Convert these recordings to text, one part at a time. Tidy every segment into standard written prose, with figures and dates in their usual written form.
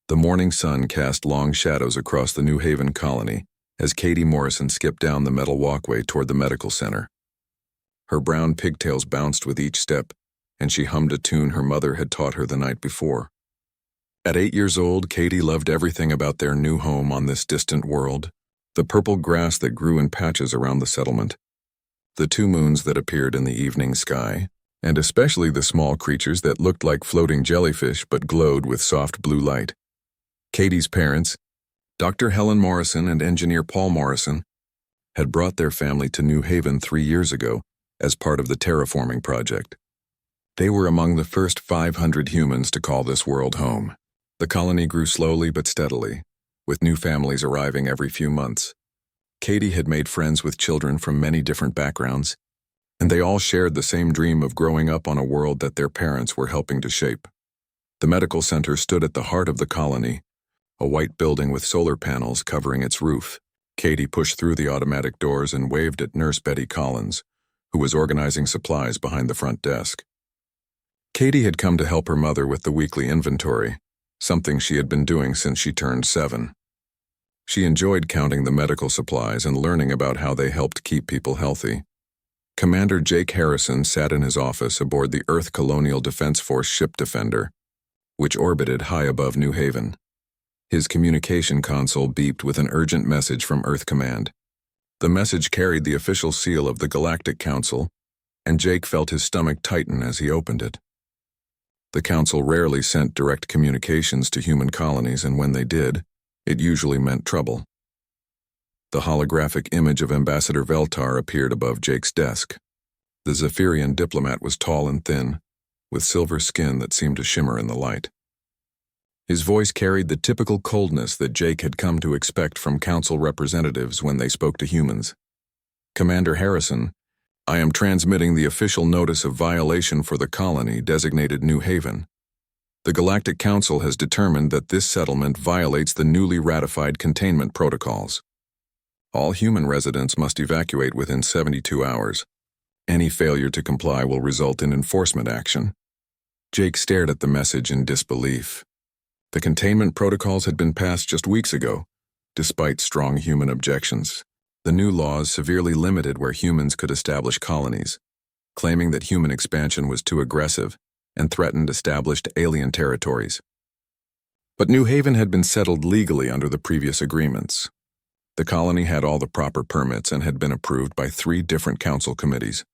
The morning sun cast long shadows across the New Haven colony as Katie Morrison skipped down the metal walkway toward the medical center. Her brown pigtails bounced with each step, and she hummed a tune her mother had taught her the night before. At 8 years old, Katie loved everything about their new home on this distant world: the purple grass that grew in patches around the settlement, the 2 moons that appeared in the evening sky, and especially the small creatures that looked like floating jellyfish but glowed with soft blue light. Katie's parents, Dr. Helen Morrison and engineer Paul Morrison, had brought their family to New Haven 3 years ago as part of the terraforming project. They were among the first 500 humans to call this world home. The colony grew slowly but steadily, with new families arriving every few months. Katie had made friends with children from many different backgrounds, and they all shared the same dream of growing up on a world that their parents were helping to shape. The medical center stood at the heart of the colony, a white building with solar panels covering its roof. Katie pushed through the automatic doors and waved at Nurse Betty Collins, who was organizing supplies behind the front desk. Katie had come to help her mother with the weekly inventory, something she had been doing since she turned 7. She enjoyed counting the medical supplies and learning about how they helped keep people healthy. Commander Jake Harrison sat in his office aboard the Earth Colonial Defense Force ship Defender, which orbited high above New Haven. His communication console beeped with an urgent message from Earth Command. The message carried the official seal of the Galactic Council, and Jake felt his stomach tighten as he opened it. The Council rarely sent direct communications to human colonies, and when they did, it usually meant trouble. The holographic image of Ambassador Veltar appeared above Jake's desk. The Zephyrian diplomat was tall and thin, with silver skin that seemed to shimmer in the light. His voice carried the typical coldness that Jake had come to expect from Council representatives when they spoke to humans. "Commander Harrison, I am transmitting the official notice of violation for the colony designated New Haven. The Galactic Council has determined that this settlement violates the newly ratified containment protocols. All human residents must evacuate within 72 hours. Any failure to comply will result in enforcement action." Jake stared at the message in disbelief. The containment protocols had been passed just weeks ago, despite strong human objections. The new laws severely limited where humans could establish colonies, claiming that human expansion was too aggressive and threatened established alien territories. But New Haven had been settled legally under the previous agreements. The colony had all the proper permits and had been approved by 3 different council committees.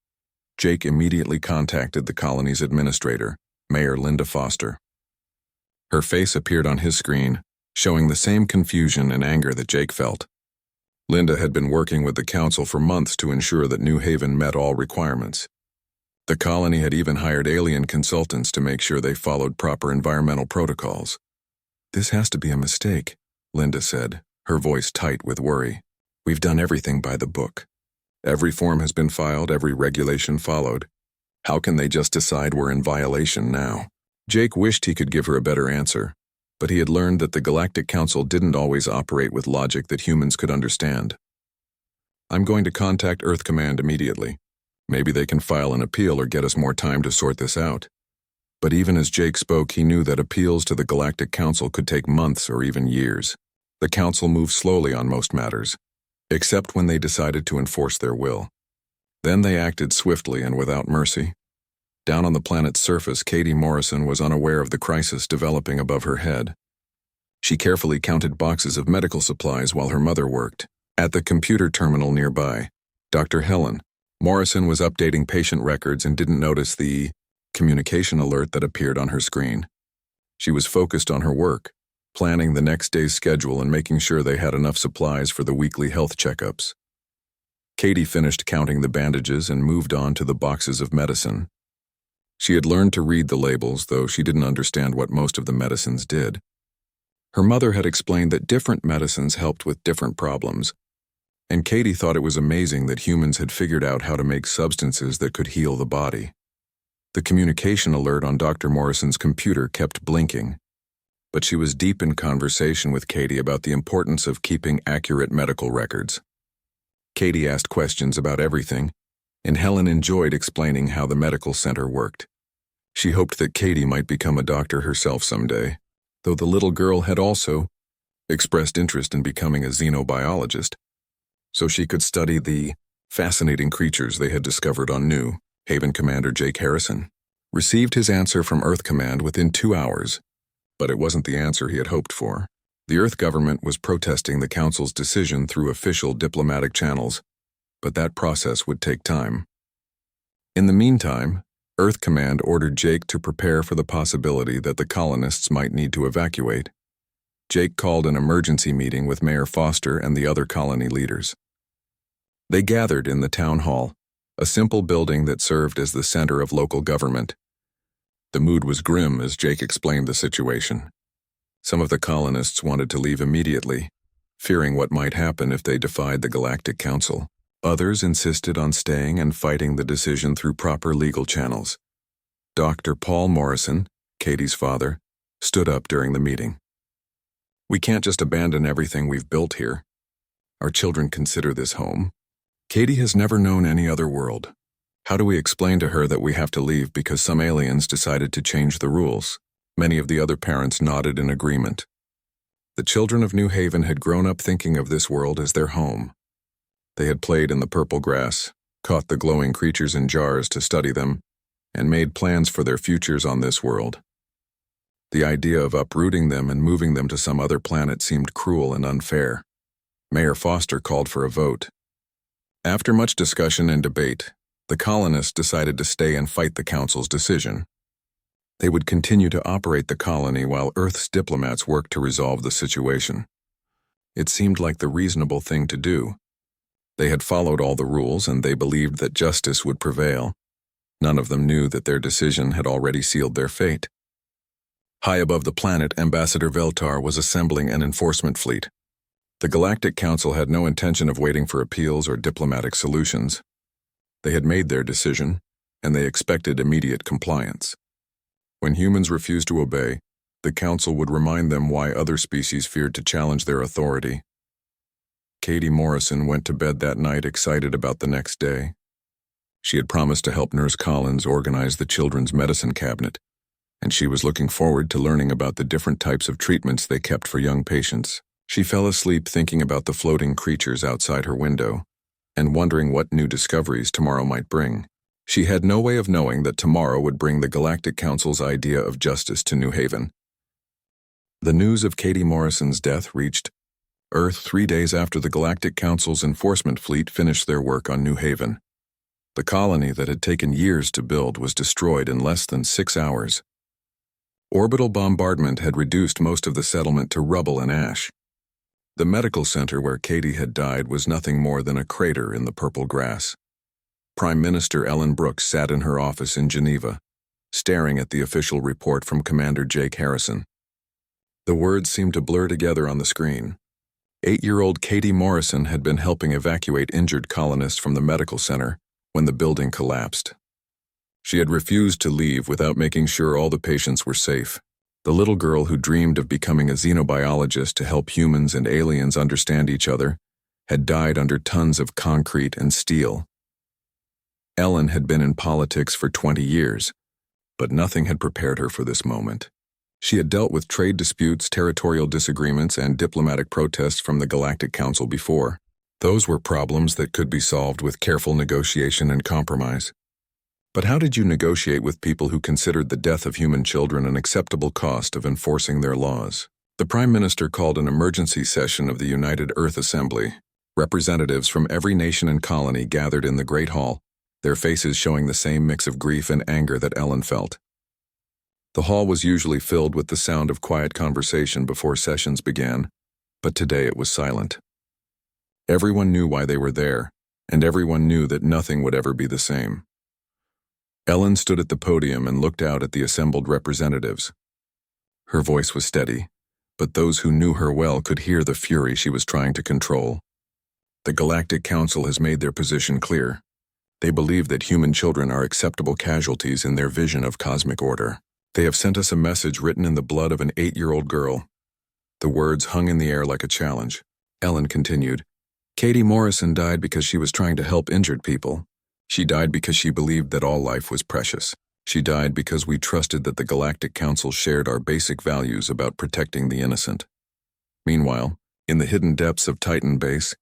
Jake immediately contacted the colony's administrator, Mayor Linda Foster. Her face appeared on his screen, showing the same confusion and anger that Jake felt. Linda had been working with the council for months to ensure that New Haven met all requirements. The colony had even hired alien consultants to make sure they followed proper environmental protocols. "This has to be a mistake," Linda said, her voice tight with worry. "We've done everything by the book. Every form has been filed, every regulation followed. How can they just decide we're in violation now?" Jake wished he could give her a better answer, but he had learned that the Galactic Council didn't always operate with logic that humans could understand. "I'm going to contact Earth Command immediately. Maybe they can file an appeal or get us more time to sort this out." But even as Jake spoke, he knew that appeals to the Galactic Council could take months or even years. The Council moved slowly on most matters, except when they decided to enforce their will. Then they acted swiftly and without mercy. Down on the planet's surface, Katie Morrison was unaware of the crisis developing above her head. She carefully counted boxes of medical supplies while her mother worked. At the computer terminal nearby, Dr. Helen Morrison was updating patient records and didn't notice the communication alert that appeared on her screen. She was focused on her work, planning the next day's schedule and making sure they had enough supplies for the weekly health checkups. Katie finished counting the bandages and moved on to the boxes of medicine. She had learned to read the labels, though she didn't understand what most of the medicines did. Her mother had explained that different medicines helped with different problems, and Katie thought it was amazing that humans had figured out how to make substances that could heal the body. The communication alert on Dr. Morrison's computer kept blinking, but she was deep in conversation with Katie about the importance of keeping accurate medical records. Katie asked questions about everything, and Helen enjoyed explaining how the medical center worked. She hoped that Katie might become a doctor herself someday. though the little girl had also expressed interest in becoming a xenobiologist, so she could study the fascinating creatures they had discovered on New Haven. Commander Jake Harrison received his answer from Earth Command within 2 hours, but it wasn't the answer he had hoped for. The Earth government was protesting the Council's decision through official diplomatic channels, but that process would take time. In the meantime, Earth Command ordered Jake to prepare for the possibility that the colonists might need to evacuate. Jake called an emergency meeting with Mayor Foster and the other colony leaders. They gathered in the town hall, a simple building that served as the center of local government. The mood was grim as Jake explained the situation. Some of the colonists wanted to leave immediately, fearing what might happen if they defied the Galactic Council. Others insisted on staying and fighting the decision through proper legal channels. Dr. Paul Morrison, Katie's father, stood up during the meeting. "We can't just abandon everything we've built here. Our children consider this home. Katie has never known any other world. How do we explain to her that we have to leave because some aliens decided to change the rules?" Many of the other parents nodded in agreement. The children of New Haven had grown up thinking of this world as their home. They had played in the purple grass, caught the glowing creatures in jars to study them, and made plans for their futures on this world. The idea of uprooting them and moving them to some other planet seemed cruel and unfair. Mayor Foster called for a vote. After much discussion and debate, the colonists decided to stay and fight the Council's decision. They would continue to operate the colony while Earth's diplomats worked to resolve the situation. It seemed like the reasonable thing to do. They had followed all the rules and they believed that justice would prevail. None of them knew that their decision had already sealed their fate. High above the planet, Ambassador Veltar was assembling an enforcement fleet. The Galactic Council had no intention of waiting for appeals or diplomatic solutions. They had made their decision, and they expected immediate compliance. When humans refused to obey, the Council would remind them why other species feared to challenge their authority. Katie Morrison went to bed that night excited about the next day. She had promised to help Nurse Collins organize the children's medicine cabinet, and she was looking forward to learning about the different types of treatments they kept for young patients. She fell asleep thinking about the floating creatures outside her window, and wondering what new discoveries tomorrow might bring. She had no way of knowing that tomorrow would bring the Galactic Council's idea of justice to New Haven. The news of Katie Morrison's death reached Earth 3 days after the Galactic Council's enforcement fleet finished their work on New Haven. The colony that had taken years to build was destroyed in less than 6 hours. Orbital bombardment had reduced most of the settlement to rubble and ash. The medical center where Katie had died was nothing more than a crater in the purple grass. Prime Minister Ellen Brooks sat in her office in Geneva, staring at the official report from Commander Jake Harrison. The words seemed to blur together on the screen. 8-year-old Katie Morrison had been helping evacuate injured colonists from the medical center when the building collapsed. She had refused to leave without making sure all the patients were safe. The little girl who dreamed of becoming a xenobiologist to help humans and aliens understand each other had died under tons of concrete and steel. Ellen had been in politics for 20 years, but nothing had prepared her for this moment. She had dealt with trade disputes, territorial disagreements, and diplomatic protests from the Galactic Council before. Those were problems that could be solved with careful negotiation and compromise. But how did you negotiate with people who considered the death of human children an acceptable cost of enforcing their laws? The Prime Minister called an emergency session of the United Earth Assembly. Representatives from every nation and colony gathered in the Great Hall, their faces showing the same mix of grief and anger that Ellen felt. The hall was usually filled with the sound of quiet conversation before sessions began, but today it was silent. Everyone knew why they were there, and everyone knew that nothing would ever be the same. Ellen stood at the podium and looked out at the assembled representatives. Her voice was steady, but those who knew her well could hear the fury she was trying to control. The Galactic Council has made their position clear. They believe that human children are acceptable casualties in their vision of cosmic order. They have sent us a message written in the blood of an 8-year-old girl. The words hung in the air like a challenge. Ellen continued, Katie Morrison died because she was trying to help injured people. She died because she believed that all life was precious. She died because we trusted that the Galactic Council shared our basic values about protecting the innocent. Meanwhile, in the hidden depths of Titan Base,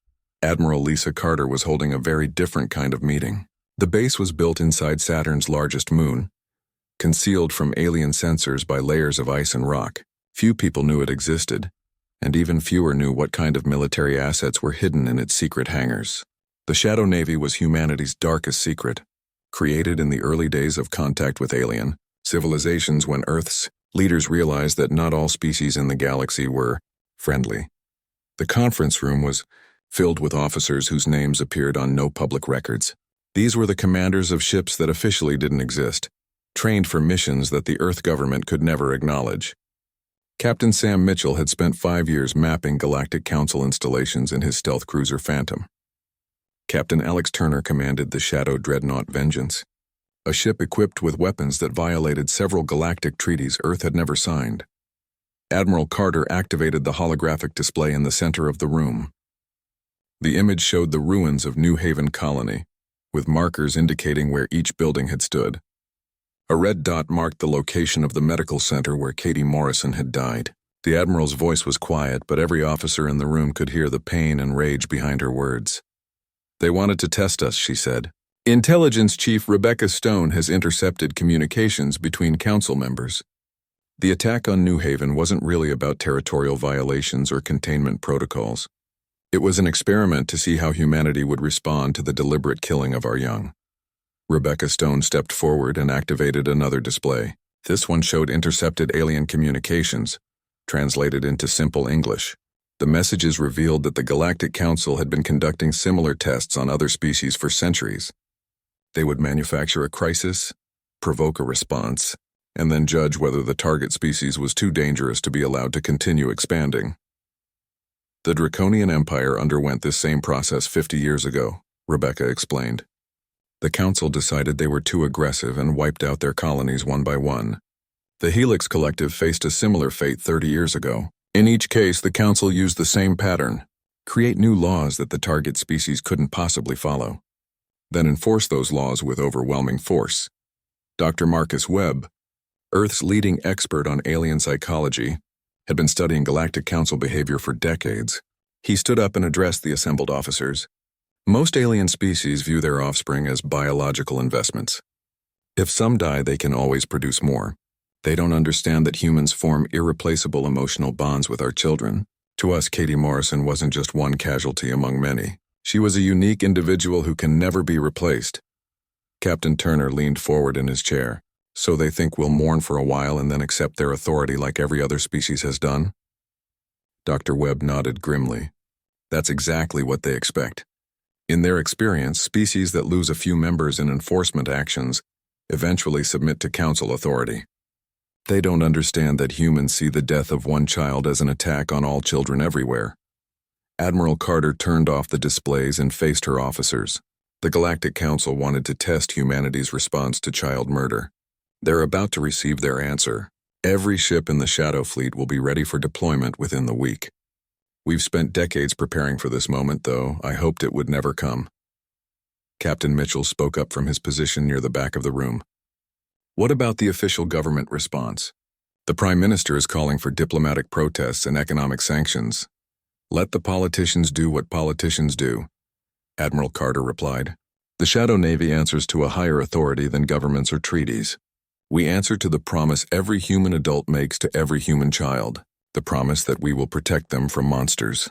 Admiral Lisa Carter was holding a very different kind of meeting. The base was built inside Saturn's largest moon, concealed from alien sensors by layers of ice and rock. Few people knew it existed, and even fewer knew what kind of military assets were hidden in its secret hangars. The Shadow Navy was humanity's darkest secret, created in the early days of contact with alien civilizations when Earth's leaders realized that not all species in the galaxy were friendly. The conference room was filled with officers whose names appeared on no public records. These were the commanders of ships that officially didn't exist, trained for missions that the Earth government could never acknowledge. Captain Sam Mitchell had spent 5 years mapping Galactic Council installations in his stealth cruiser Phantom. Captain Alex Turner commanded the Shadow Dreadnought Vengeance, a ship equipped with weapons that violated several galactic treaties Earth had never signed. Admiral Carter activated the holographic display in the center of the room. The image showed the ruins of New Haven Colony, with markers indicating where each building had stood. A red dot marked the location of the medical center where Katie Morrison had died. The Admiral's voice was quiet, but every officer in the room could hear the pain and rage behind her words. "They wanted to test us," she said. "Intelligence Chief Rebecca Stone has intercepted communications between council members." The attack on New Haven wasn't really about territorial violations or containment protocols. It was an experiment to see how humanity would respond to the deliberate killing of our young. Rebecca Stone stepped forward and activated another display. This one showed intercepted alien communications, translated into simple English. The messages revealed that the Galactic Council had been conducting similar tests on other species for centuries. They would manufacture a crisis, provoke a response, and then judge whether the target species was too dangerous to be allowed to continue expanding. The Draconian Empire underwent this same process 50 years ago, Rebecca explained. The Council decided they were too aggressive and wiped out their colonies one by one. The Helix Collective faced a similar fate 30 years ago. In each case, the Council used the same pattern: create new laws that the target species couldn't possibly follow, then enforce those laws with overwhelming force. Dr. Marcus Webb, Earth's leading expert on alien psychology, had been studying Galactic Council behavior for decades. He stood up and addressed the assembled officers. Most alien species view their offspring as biological investments. If some die, they can always produce more. They don't understand that humans form irreplaceable emotional bonds with our children. To us, Katie Morrison wasn't just one casualty among many. She was a unique individual who can never be replaced. Captain Turner leaned forward in his chair. "So they think we'll mourn for a while and then accept their authority like every other species has done?" Dr. Webb nodded grimly. "That's exactly what they expect. In their experience, species that lose a few members in enforcement actions eventually submit to council authority. They don't understand that humans see the death of one child as an attack on all children everywhere." Admiral Carter turned off the displays and faced her officers. The Galactic Council wanted to test humanity's response to child murder. They're about to receive their answer. Every ship in the Shadow Fleet will be ready for deployment within the week. We've spent decades preparing for this moment, though I hoped it would never come. Captain Mitchell spoke up from his position near the back of the room. "What about the official government response? The Prime Minister is calling for diplomatic protests and economic sanctions. Let the politicians do what politicians do," Admiral Carter replied. "The Shadow Navy answers to a higher authority than governments or treaties. We answer to the promise every human adult makes to every human child, the promise that we will protect them from monsters."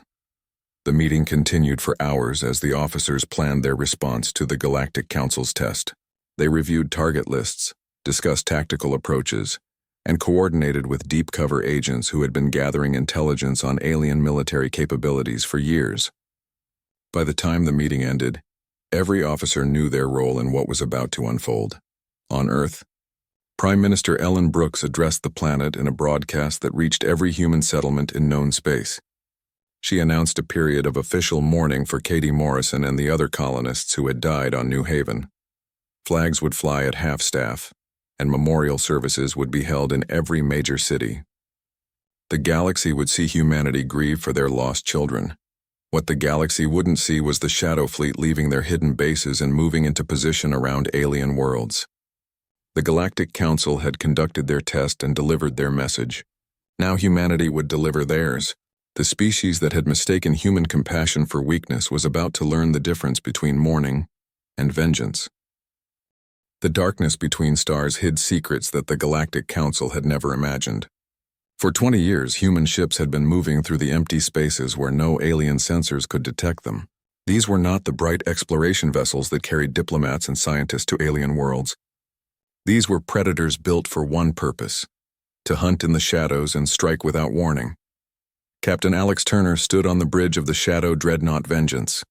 The meeting continued for hours as the officers planned their response to the Galactic Council's test. They reviewed target lists, discussed tactical approaches, and coordinated with deep cover agents who had been gathering intelligence on alien military capabilities for years. By the time the meeting ended, every officer knew their role in what was about to unfold. On Earth, Prime Minister Ellen Brooks addressed the planet in a broadcast that reached every human settlement in known space. She announced a period of official mourning for Katie Morrison and the other colonists who had died on New Haven. Flags would fly at half-staff, and memorial services would be held in every major city. The galaxy would see humanity grieve for their lost children. What the galaxy wouldn't see was the Shadow Fleet leaving their hidden bases and moving into position around alien worlds. The Galactic Council had conducted their test and delivered their message. Now humanity would deliver theirs. The species that had mistaken human compassion for weakness was about to learn the difference between mourning and vengeance. The darkness between stars hid secrets that the Galactic Council had never imagined. For 20 years, human ships had been moving through the empty spaces where no alien sensors could detect them. These were not the bright exploration vessels that carried diplomats and scientists to alien worlds. These were predators built for one purpose: to hunt in the shadows and strike without warning. Captain Alex Turner stood on the bridge of the Shadow Dreadnought Vengeance,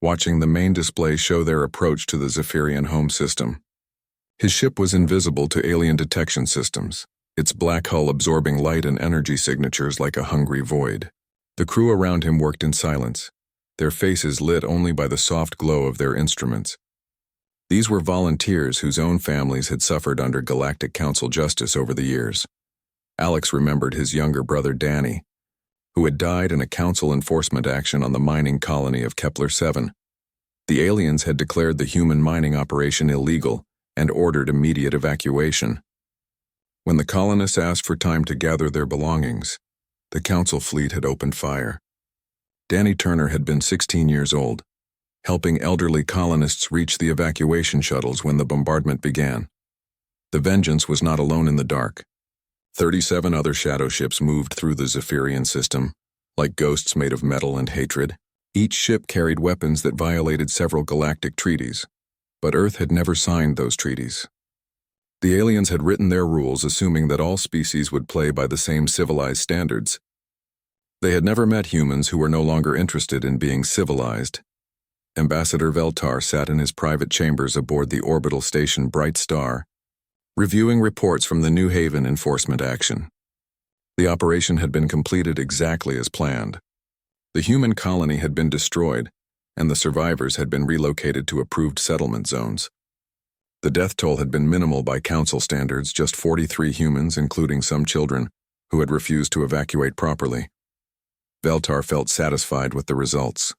watching the main display show their approach to the Zephyrian home system. His ship was invisible to alien detection systems, its black hull absorbing light and energy signatures like a hungry void. The crew around him worked in silence, their faces lit only by the soft glow of their instruments. These were volunteers whose own families had suffered under Galactic Council justice over the years. Alex remembered his younger brother Danny, who had died in a council enforcement action on the mining colony of Kepler-7. The aliens had declared the human mining operation illegal and ordered immediate evacuation. When the colonists asked for time to gather their belongings, the council fleet had opened fire. Danny Turner had been 16 years old, helping elderly colonists reach the evacuation shuttles when the bombardment began. The Vengeance was not alone in the dark. 37 other shadow ships moved through the Zephyrian system, like ghosts made of metal and hatred. Each ship carried weapons that violated several galactic treaties, but Earth had never signed those treaties. The aliens had written their rules assuming that all species would play by the same civilized standards. They had never met humans who were no longer interested in being civilized. Ambassador Veltar sat in his private chambers aboard the orbital station Bright Star, reviewing reports from the New Haven enforcement action. The operation had been completed exactly as planned. The human colony had been destroyed, and the survivors had been relocated to approved settlement zones. The death toll had been minimal by council standards, just 43 humans, including some children, who had refused to evacuate properly. Veltar felt satisfied with the results.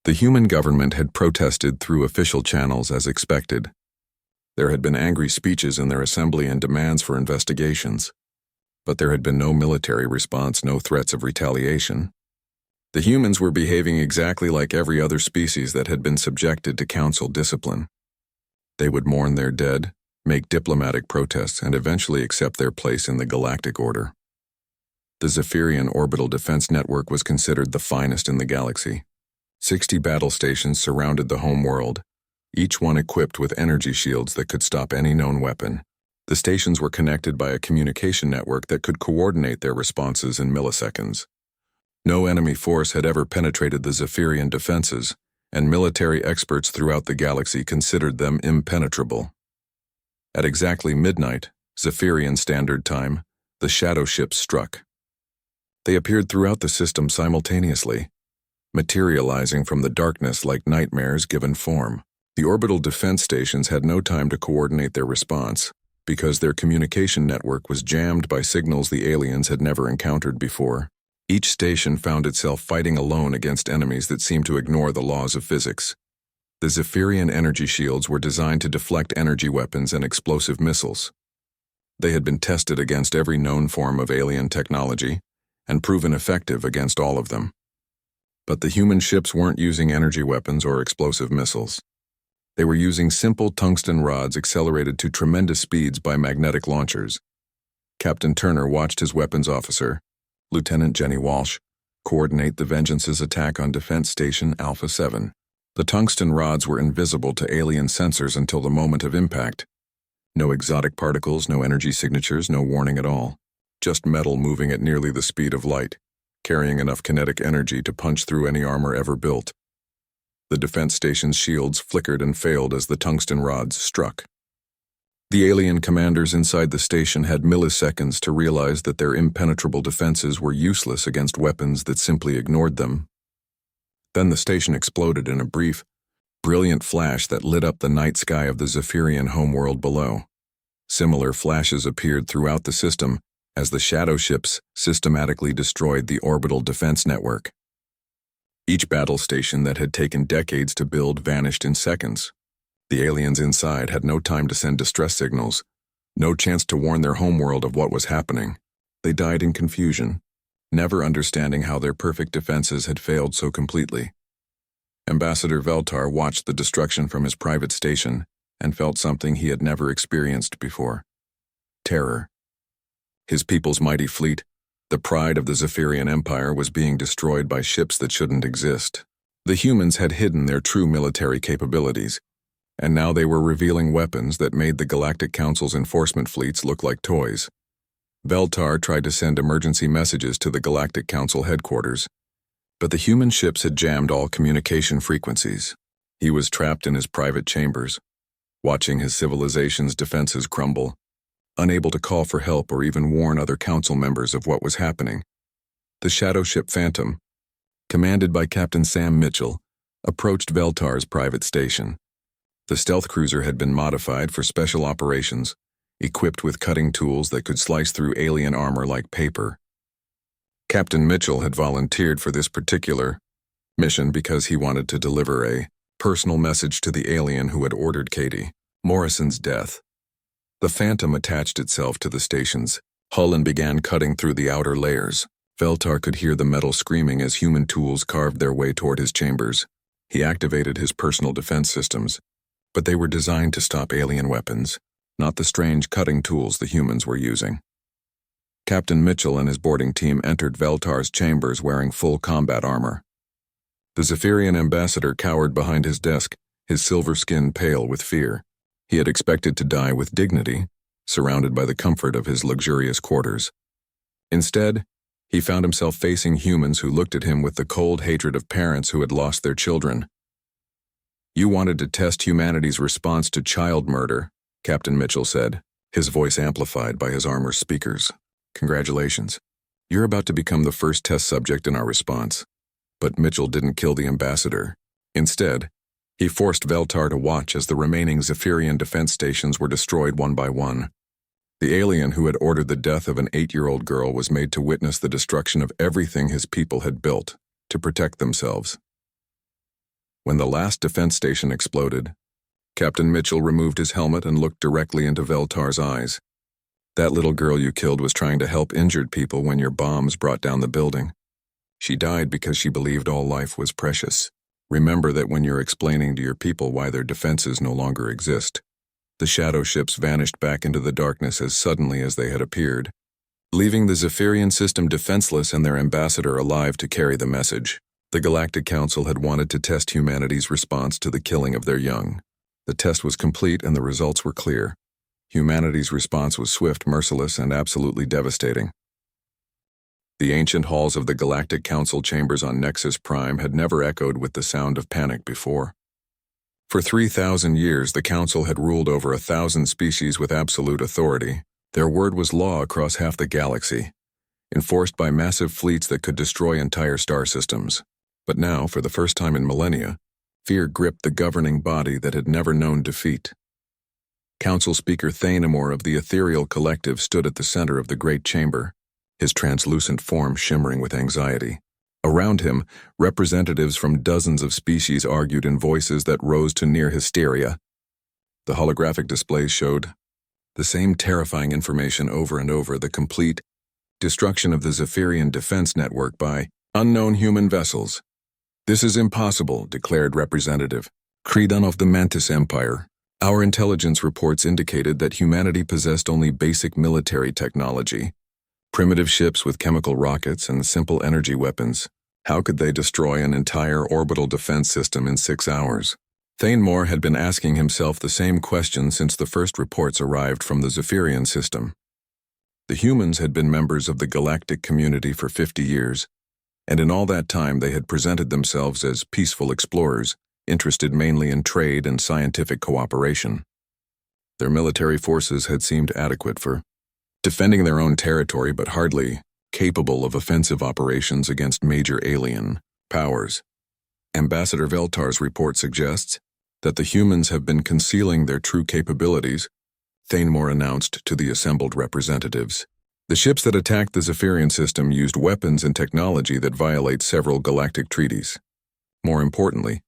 The human government had protested through official channels as expected. There had been angry speeches in their assembly and demands for investigations, but there had been no military response, no threats of retaliation. The humans were behaving exactly like every other species that had been subjected to council discipline. They would mourn their dead, make diplomatic protests, and eventually accept their place in the galactic order. The Zephyrian Orbital Defense Network was considered the finest in the galaxy. 60 battle stations surrounded the home world, each one equipped with energy shields that could stop any known weapon. The stations were connected by a communication network that could coordinate their responses in milliseconds. No enemy force had ever penetrated the Zephyrian defenses, and military experts throughout the galaxy considered them impenetrable. At exactly midnight, Zephyrian Standard Time, the shadow ships struck. They appeared throughout the system simultaneously, materializing from the darkness like nightmares given form. The orbital defense stations had no time to coordinate their response, because their communication network was jammed by signals the aliens had never encountered before. Each station found itself fighting alone against enemies that seemed to ignore the laws of physics. The Zephyrian energy shields were designed to deflect energy weapons and explosive missiles. They had been tested against every known form of alien technology, and proven effective against all of them. But the human ships weren't using energy weapons or explosive missiles. They were using simple tungsten rods accelerated to tremendous speeds by magnetic launchers. Captain Turner watched his weapons officer, Lieutenant Jenny Walsh, coordinate the Vengeance's attack on Defense Station Alpha 7. The tungsten rods were invisible to alien sensors until the moment of impact. No exotic particles, no energy signatures, no warning at all. Just metal moving at nearly the speed of light, carrying enough kinetic energy to punch through any armor ever built. The defense station's shields flickered and failed as the tungsten rods struck. The alien commanders inside the station had milliseconds to realize that their impenetrable defenses were useless against weapons that simply ignored them. Then the station exploded in a brief, brilliant flash that lit up the night sky of the Zephyrian homeworld below. Similar flashes appeared throughout the system as the shadow ships systematically destroyed the orbital defense network. Each battle station that had taken decades to build vanished in seconds. The aliens inside had no time to send distress signals, no chance to warn their homeworld of what was happening. They died in confusion, never understanding how their perfect defenses had failed so completely. Ambassador Veltar watched the destruction from his private station and felt something he had never experienced before. Terror. His people's mighty fleet, the pride of the Zephyrian Empire, was being destroyed by ships that shouldn't exist. The humans had hidden their true military capabilities, and now they were revealing weapons that made the Galactic Council's enforcement fleets look like toys. Veltar tried to send emergency messages to the Galactic Council headquarters, but the human ships had jammed all communication frequencies. He was trapped in his private chambers, watching his civilization's defenses crumble, unable to call for help or even warn other council members of what was happening. The shadow ship Phantom, commanded by Captain Sam Mitchell, approached Veltar's private station. The stealth cruiser had been modified for special operations, equipped with cutting tools that could slice through alien armor like paper. Captain Mitchell had volunteered for this particular mission because he wanted to deliver a personal message to the alien who had ordered Katie Morrison's death. The Phantom attached itself to the station's hull and began cutting through the outer layers. Veltar could hear the metal screaming as human tools carved their way toward his chambers. He activated his personal defense systems, but they were designed to stop alien weapons, not the strange cutting tools the humans were using. Captain Mitchell and his boarding team entered Veltar's chambers wearing full combat armor. The Zephyrian ambassador cowered behind his desk, his silver skin pale with fear. He had expected to die with dignity, surrounded by the comfort of his luxurious quarters. Instead, he found himself facing humans who looked at him with the cold hatred of parents who had lost their children. "You wanted to test humanity's response to child murder," Captain Mitchell said, his voice amplified by his armor speakers. "Congratulations. You're about to become the first test subject in our response." But Mitchell didn't kill the ambassador. Instead, he forced Veltar to watch as the remaining Zephyrian defense stations were destroyed one by one. The alien who had ordered the death of an 8-year-old girl was made to witness the destruction of everything his people had built to protect themselves. When the last defense station exploded, Captain Mitchell removed his helmet and looked directly into Veltar's eyes. "That little girl you killed was trying to help injured people when your bombs brought down the building. She died because she believed all life was precious. Remember that when you're explaining to your people why their defenses no longer exist." The shadow ships vanished back into the darkness as suddenly as they had appeared, leaving the Zephyrian system defenseless and their ambassador alive to carry the message. The Galactic Council had wanted to test humanity's response to the killing of their young. The test was complete and the results were clear. Humanity's response was swift, merciless, and absolutely devastating. The ancient halls of the Galactic Council chambers on Nexus Prime had never echoed with the sound of panic before. For 3,000 years, the Council had ruled over 1,000 species with absolute authority. Their word was law across half the galaxy, enforced by massive fleets that could destroy entire star systems. But now, for the first time in millennia, fear gripped the governing body that had never known defeat. Council Speaker Thanemore of the Ethereal Collective stood at the center of the great chamber, his translucent form shimmering with anxiety. Around him, representatives from dozens of species argued in voices that rose to near hysteria. The holographic displays showed the same terrifying information over and over: the complete destruction of the Zephyrian defense network by unknown human vessels. "This is impossible," declared Representative Creedon of the Mantis Empire. "Our intelligence reports indicated that humanity possessed only basic military technology, primitive ships with chemical rockets and simple energy weapons. How could they destroy an entire orbital defense system in 6 hours?" Thanemore had been asking himself the same question since the first reports arrived from the Zephyrian system. The humans had been members of the galactic community for 50 years, and in all that time they had presented themselves as peaceful explorers, interested mainly in trade and scientific cooperation. Their military forces had seemed adequate for defending their own territory, but hardly capable of offensive operations against major alien powers. Ambassador Veltar's report suggests that the humans have been concealing their true capabilities, Thanemore announced to the assembled representatives. The ships that attacked the Zephyrian system used weapons and technology that violate several galactic treaties. More importantly,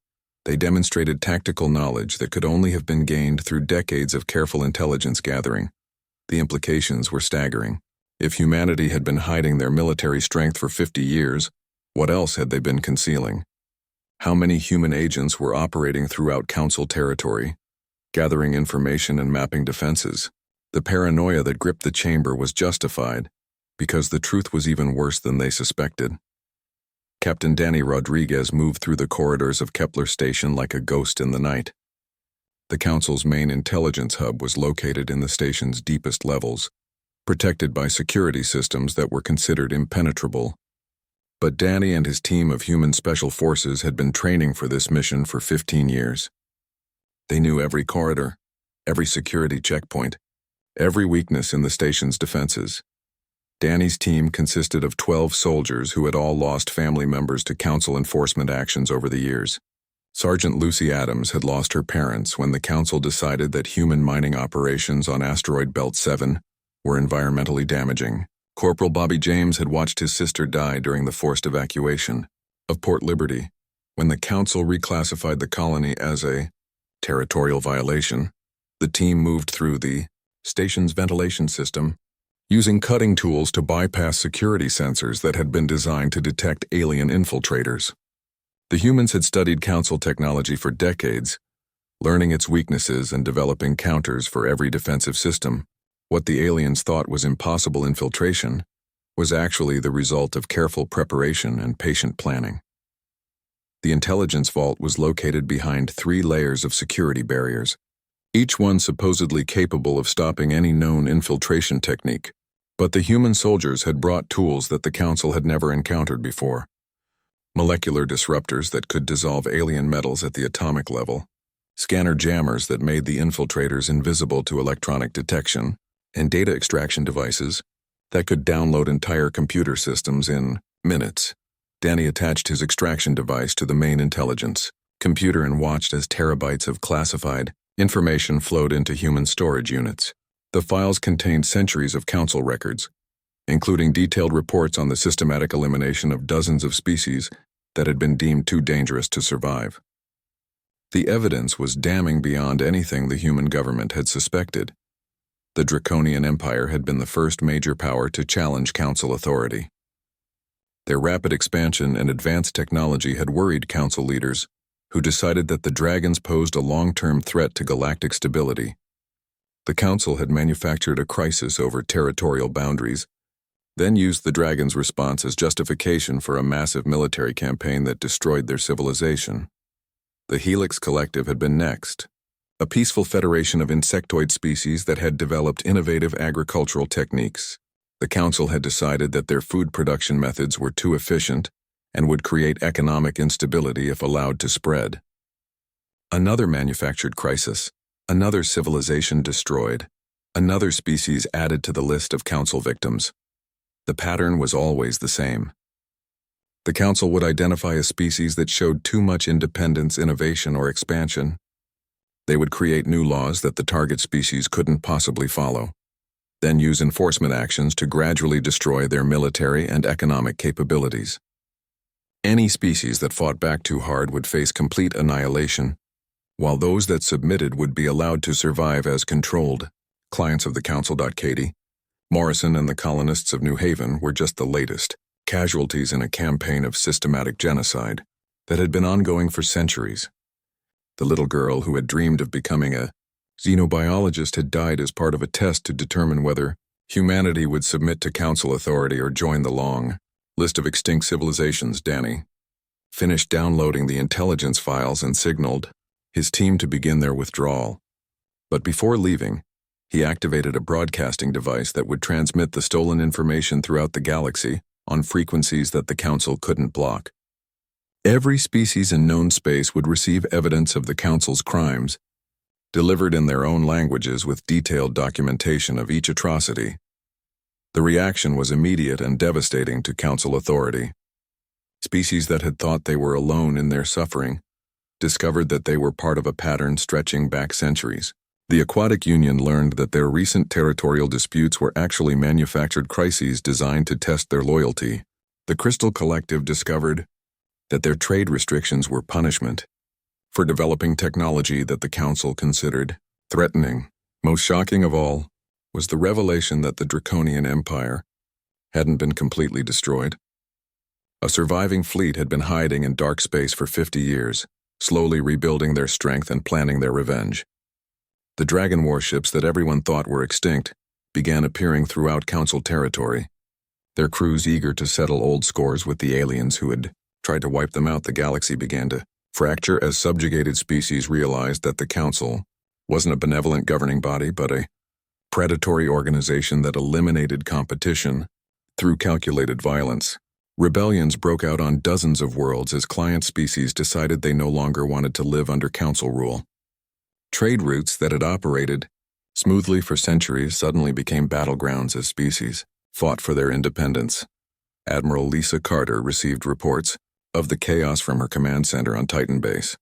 They demonstrated tactical knowledge that could only have been gained through decades of careful intelligence gathering. The implications were staggering. If humanity had been hiding their military strength for 50 years, what else had they been concealing? How many human agents were operating throughout Council territory, gathering information and mapping defenses? The paranoia that gripped the chamber was justified, because the truth was even worse than they suspected. Captain Danny Rodriguez moved through the corridors of Kepler Station like a ghost in the night. The Council's main intelligence hub was located in the station's deepest levels, protected by security systems that were considered impenetrable. But Danny and his team of human special forces had been training for this mission for 15 years. They knew every corridor, every security checkpoint, every weakness in the station's defenses. Danny's team consisted of 12 soldiers who had all lost family members to Council enforcement actions over the years. Sergeant Lucy Adams had lost her parents when the Council decided that human mining operations on Asteroid Belt 7 were environmentally damaging. Corporal Bobby James had watched his sister die during the forced evacuation of Port Liberty when the Council reclassified the colony as a territorial violation. The team moved through the station's ventilation system, using cutting tools to bypass security sensors that had been designed to detect alien infiltrators. The humans had studied Council technology for decades, learning its weaknesses and developing counters for every defensive system. What the aliens thought was impossible infiltration was actually the result of careful preparation and patient planning. The intelligence vault was located behind 3 layers of security barriers, each one supposedly capable of stopping any known infiltration technique. But the human soldiers had brought tools that the Council had never encountered before. Molecular disruptors that could dissolve alien metals at the atomic level, scanner jammers that made the infiltrators invisible to electronic detection, and data extraction devices that could download entire computer systems in minutes. Danny attached his extraction device to the main intelligence computer and watched as terabytes of classified information flowed into human storage units. The files contained centuries of Council records, including detailed reports on the systematic elimination of dozens of species that had been deemed too dangerous to survive. The evidence was damning beyond anything the human government had suspected. The Draconian Empire had been the first major power to challenge Council authority. Their rapid expansion and advanced technology had worried Council leaders, who decided that the dragons posed a long-term threat to galactic stability. The Council had manufactured a crisis over territorial boundaries, then used the dragons' response as justification for a massive military campaign that destroyed their civilization. The Helix Collective had been next, a peaceful federation of insectoid species that had developed innovative agricultural techniques. The Council had decided that their food production methods were too efficient and would create economic instability if allowed to spread. Another manufactured crisis. Another civilization destroyed, another species added to the list of Council victims. The pattern was always the same. The Council would identify a species that showed too much independence, innovation, or expansion. They would create new laws that the target species couldn't possibly follow, then use enforcement actions to gradually destroy their military and economic capabilities. Any species that fought back too hard would face complete annihilation, while those that submitted would be allowed to survive as controlled. Clients of the Council. Katie, Morrison and the colonists of New Haven were just the latest casualties in a campaign of systematic genocide that had been ongoing for centuries. The little girl who had dreamed of becoming a xenobiologist had died as part of a test to determine whether humanity would submit to Council authority or join the long list of extinct civilizations. Danny finished downloading the intelligence files and signaled his team to begin their withdrawal. But before leaving, he activated a broadcasting device that would transmit the stolen information throughout the galaxy on frequencies that the Council couldn't block. Every species in known space would receive evidence of the Council's crimes, delivered in their own languages with detailed documentation of each atrocity. The reaction was immediate and devastating to Council authority. Species that had thought they were alone in their suffering discovered that they were part of a pattern stretching back centuries. The Aquatic Union learned that their recent territorial disputes were actually manufactured crises designed to test their loyalty. The Crystal Collective discovered that their trade restrictions were punishment for developing technology that the Council considered threatening. Most shocking of all was the revelation that the Draconian Empire hadn't been completely destroyed. A surviving fleet had been hiding in dark space for 50 years, slowly rebuilding their strength and planning their revenge. The dragon warships that everyone thought were extinct began appearing throughout Council territory, their crews eager to settle old scores with the aliens who had tried to wipe them out. The galaxy began to fracture as subjugated species realized that the Council wasn't a benevolent governing body, but a predatory organization that eliminated competition through calculated violence. Rebellions broke out on dozens of worlds as client species decided they no longer wanted to live under Council rule. Trade routes that had operated smoothly for centuries suddenly became battlegrounds as species fought for their independence. Admiral Lisa Carter received reports of the chaos from her command center on Titan Base.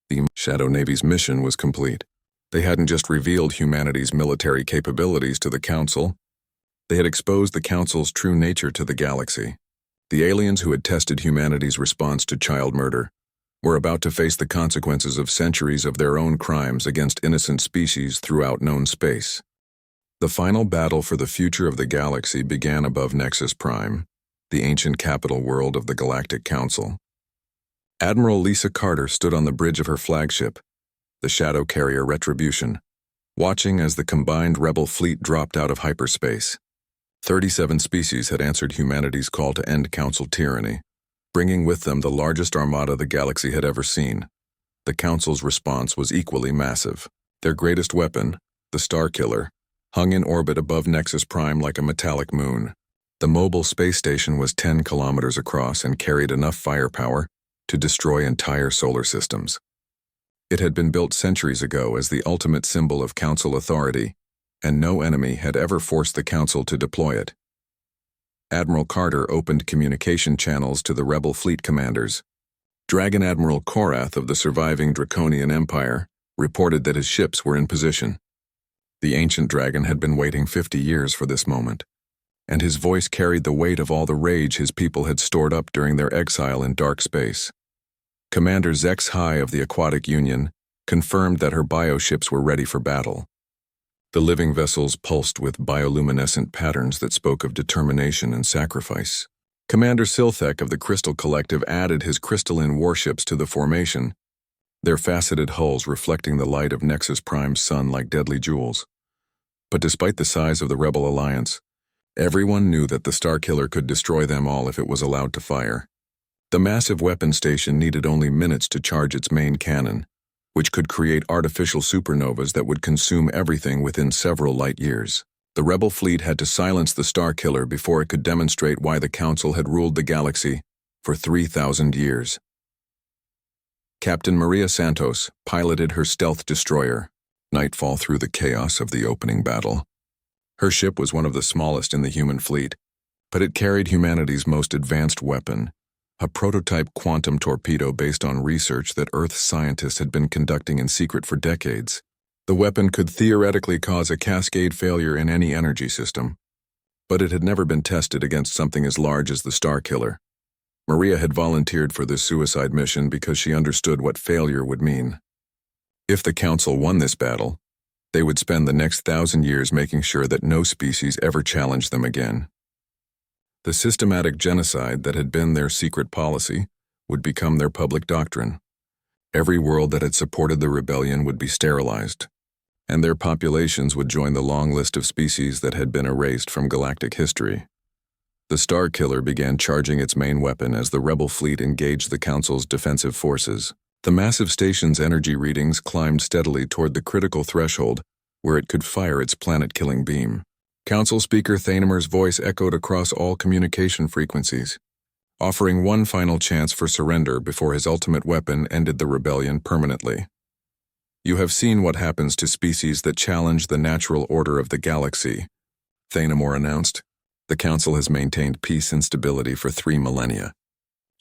The Shadow Navy's mission was complete. They hadn't just revealed humanity's military capabilities to the Council, they had exposed the Council's true nature to the galaxy. The aliens who had tested humanity's response to child murder were about to face the consequences of centuries of their own crimes against innocent species throughout known space. The final battle for the future of the galaxy began above Nexus Prime, the ancient capital world of the Galactic Council. Admiral Lisa Carter stood on the bridge of her flagship, the shadow carrier Retribution, watching as the combined rebel fleet dropped out of hyperspace. 37 species had answered humanity's call to end Council tyranny, bringing with them the largest armada the galaxy had ever seen. The Council's response was equally massive. Their greatest weapon, the Starkiller, hung in orbit above Nexus Prime like a metallic moon. The mobile space station was 10 kilometers across and carried enough firepower to destroy entire solar systems. It had been built centuries ago as the ultimate symbol of Council authority, and no enemy had ever forced the Council to deploy it. Admiral Carter opened communication channels to the rebel fleet commanders. Dragon Admiral Korath of the surviving Draconian Empire reported that his ships were in position. The ancient dragon had been waiting 50 years for this moment, and his voice carried the weight of all the rage his people had stored up during their exile in dark space. Commander Zex High of the Aquatic Union confirmed that her bioships were ready for battle. The living vessels pulsed with bioluminescent patterns that spoke of determination and sacrifice. Commander Silthek of the Crystal Collective added his crystalline warships to the formation, their faceted hulls reflecting the light of Nexus Prime's sun like deadly jewels. But despite the size of the Rebel Alliance, everyone knew that the Starkiller could destroy them all if it was allowed to fire. The massive weapon station needed only minutes to charge its main cannon, which could create artificial supernovas that would consume everything within several light years. The Rebel fleet had to silence the Starkiller before it could demonstrate why the Council had ruled the galaxy for 3,000 years. Captain Maria Santos piloted her stealth destroyer, Nightfall, through the chaos of the opening battle. Her ship was one of the smallest in the human fleet, but it carried humanity's most advanced weapon, a prototype quantum torpedo based on research that Earth's scientists had been conducting in secret for decades. The weapon could theoretically cause a cascade failure in any energy system, but it had never been tested against something as large as the Starkiller. Maria had volunteered for this suicide mission because she understood what failure would mean. If the Council won this battle, they would spend the next 1,000 years making sure that no species ever challenged them again. The systematic genocide that had been their secret policy would become their public doctrine. Every world that had supported the rebellion would be sterilized, and their populations would join the long list of species that had been erased from galactic history. The Starkiller began charging its main weapon as the Rebel fleet engaged the Council's defensive forces. The massive station's energy readings climbed steadily toward the critical threshold where it could fire its planet-killing beam. Council Speaker Thanamer's voice echoed across all communication frequencies, offering one final chance for surrender before his ultimate weapon ended the rebellion permanently. "You have seen what happens to species that challenge the natural order of the galaxy," Thanamor announced. "The Council has maintained peace and stability for 3 millennia.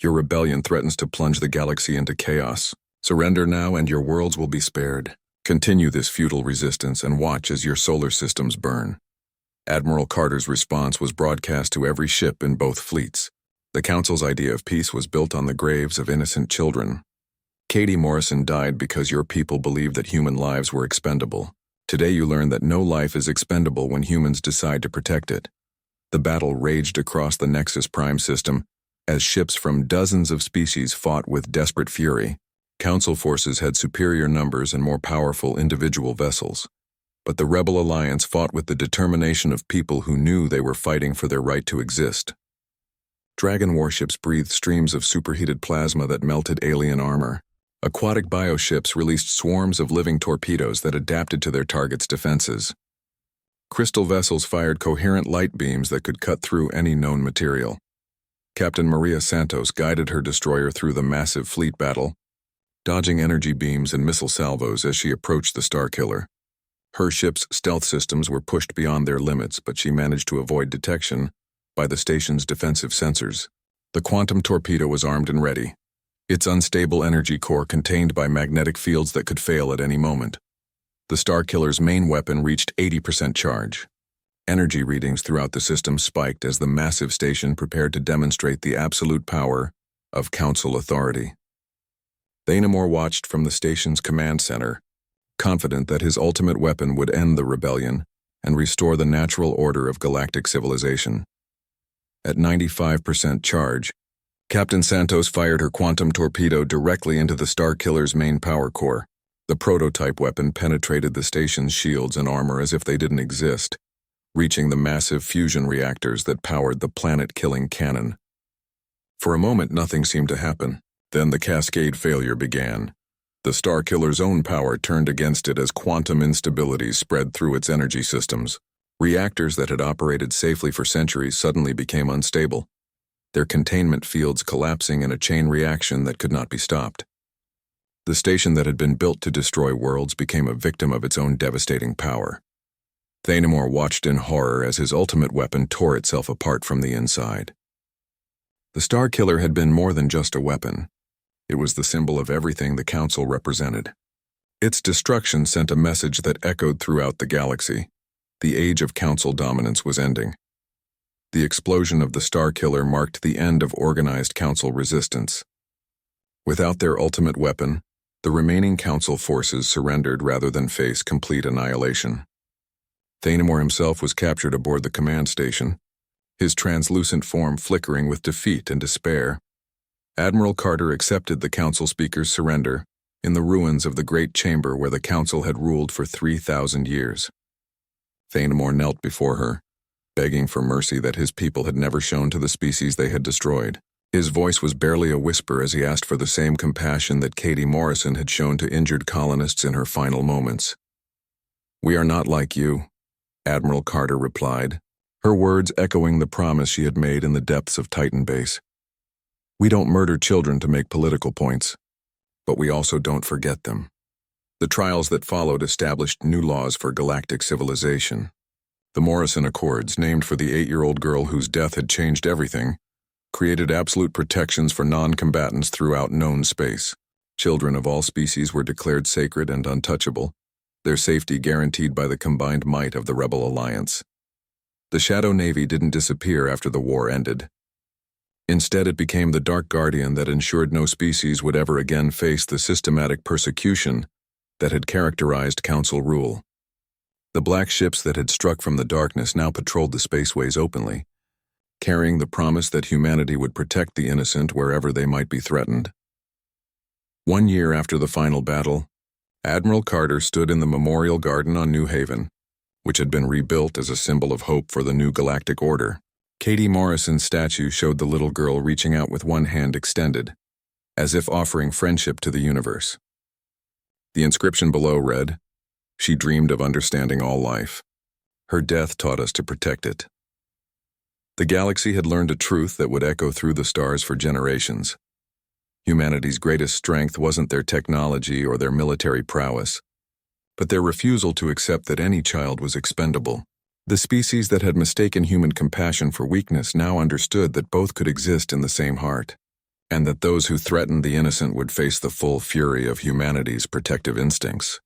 Your rebellion threatens to plunge the galaxy into chaos. Surrender now and your worlds will be spared. Continue this futile resistance and watch as your solar systems burn." Admiral Carter's response was broadcast to every ship in both fleets. The Council's idea of peace was built on the graves of innocent children. Katie Morrison died because your people believed that human lives were expendable. Today you learn that no life is expendable when humans decide to protect it. The battle raged across the Nexus Prime system as ships from dozens of species fought with desperate fury. Council forces had superior numbers and more powerful individual vessels. But the Rebel Alliance fought with the determination of people who knew they were fighting for their right to exist. Dragon warships breathed streams of superheated plasma that melted alien armor. Aquatic bioships released swarms of living torpedoes that adapted to their target's defenses. Crystal vessels fired coherent light beams that could cut through any known material. Captain Maria Santos guided her destroyer through the massive fleet battle, dodging energy beams and missile salvos as she approached the Starkiller. Her ship's stealth systems were pushed beyond their limits, but she managed to avoid detection by the station's defensive sensors. The quantum torpedo was armed and ready, its unstable energy core contained by magnetic fields that could fail at any moment. The Starkiller's main weapon reached 80% charge. Energy readings throughout the system spiked as the massive station prepared to demonstrate the absolute power of Council authority. Thanomore watched from the station's command center, confident that his ultimate weapon would end the rebellion and restore the natural order of galactic civilization. At 95% charge, Captain Santos fired her quantum torpedo directly into the Starkiller's main power core. The prototype weapon penetrated the station's shields and armor as if they didn't exist, reaching the massive fusion reactors that powered the planet-killing cannon. For a moment, nothing seemed to happen. Then the cascade failure began. The Starkiller's own power turned against it as quantum instabilities spread through its energy systems. Reactors that had operated safely for centuries suddenly became unstable, their containment fields collapsing in a chain reaction that could not be stopped. The station that had been built to destroy worlds became a victim of its own devastating power. Thanomore watched in horror as his ultimate weapon tore itself apart from the inside. The Starkiller had been more than just a weapon. It was the symbol of everything the Council represented. Its destruction sent a message that echoed throughout the galaxy. The age of Council dominance was ending. The explosion of the Starkiller marked the end of organized Council resistance. Without their ultimate weapon, the remaining Council forces surrendered rather than face complete annihilation. Thanomore himself was captured aboard the command station, his translucent form flickering with defeat and despair. Admiral Carter accepted the Council speaker's surrender in the ruins of the great chamber where the Council had ruled for 3,000 years. Thanomore knelt before her, begging for mercy that his people had never shown to the species they had destroyed. His voice was barely a whisper as he asked for the same compassion that Katie Morrison had shown to injured colonists in her final moments. "We are not like you," Admiral Carter replied, her words echoing the promise she had made in the depths of Titan Base. "We don't murder children to make political points, but we also don't forget them." The trials that followed established new laws for galactic civilization. The Morrison Accords, named for the 8-year-old girl whose death had changed everything, created absolute protections for non-combatants throughout known space. Children of all species were declared sacred and untouchable, their safety guaranteed by the combined might of the Rebel Alliance. The Shadow Navy didn't disappear after the war ended. Instead, it became the Dark Guardian that ensured no species would ever again face the systematic persecution that had characterized Council rule. The black ships that had struck from the darkness now patrolled the spaceways openly, carrying the promise that humanity would protect the innocent wherever they might be threatened. 1 year after the final battle, Admiral Carter stood in the Memorial Garden on New Haven, which had been rebuilt as a symbol of hope for the new galactic order. Katie Morrison's statue showed the little girl reaching out with one hand extended, as if offering friendship to the universe. The inscription below read, "She dreamed of understanding all life. Her death taught us to protect it." The galaxy had learned a truth that would echo through the stars for generations. Humanity's greatest strength wasn't their technology or their military prowess, but their refusal to accept that any child was expendable. The species that had mistaken human compassion for weakness now understood that both could exist in the same heart, and that those who threatened the innocent would face the full fury of humanity's protective instincts.